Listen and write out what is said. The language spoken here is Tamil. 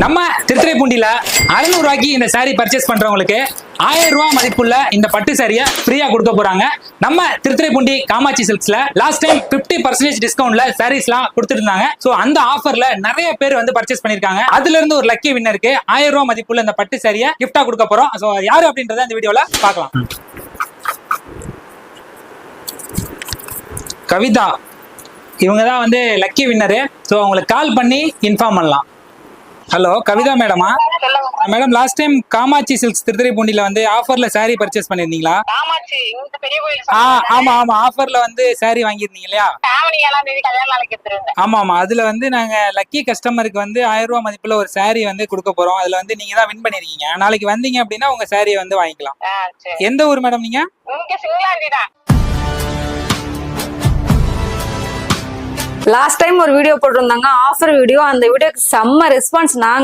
நம்ம திருத்துறைப்பூண்டியில 600 ரூபாய்க்கு இந்த சாரி பர்ச்சேஸ் பண்றவங்களுக்கு 1000 ரூபாய் மதிப்புள்ள இந்த பட்டு சாரியை ஃப்ரீயா கொடுக்க போறாங்க. நம்ம திருத்துறைப்பூண்டி காமாட்சி சில்க்ஸ்ல லாஸ்ட் டைம் 50% டிஸ்கவுண்ட்ல சாரீஸ்லாம் கொடுத்துட்டு இருந்தாங்க. சோ அந்த ஆஃபர்ல நிறைய பேர் வந்து பர்ச்சேஸ் பண்ணிருக்காங்க. அதுல இருந்து ஒரு லக்கி வின்னருக்கு 1000 ரூபாய் மதிப்புள்ள இந்த பட்டு சாரியை கிஃப்டா கொடுக்க போறோம். சோ யாரு அப்படின்றத இந்த வீடியோல பார்க்கலாம். கவிதா இவங்க தான் வந்து லக்கி வின்னரு. ஸோ அவங்களுக்கு கால் பண்ணி இன்ஃபார்ம் பண்ணலாம். ஹலோ கவிதா மேடமா? Madam last time Kamatchi Silks திருத்துறைப்பூண்டியில வந்து ஆஃபர்ல சாரி பர்ச்சேஸ் பண்ணிருந்தீங்களா? ஆமா ஆமா ஆஃபர்ல வந்து சாரி வாங்கிருந்தீங்க இல்லையா? ஆமா ஆமா அதுல வந்து நாங்க லக்கி கஸ்டமருக்கு வந்து 1000 ரூபாய் மதிப்புல ஒரு சாரி வந்து கொடுக்க போறோம். அதுல வந்து நீங்க தான் வின் பண்ணிருக்கீங்க. நாளைக்கு வந்தீங்க அப்படின்னா உங்க சாரியை வந்து வாங்கிக்கலாம். எந்த ஊர் மேடம் நீங்க? லாஸ்ட் டைம் ஒரு வீடியோ போட்டிருந்தாங்க, ஆஃபர் வீடியோ. அந்த வீடியோக்கு செம்ம ரெஸ்பான்ஸ். நாங்க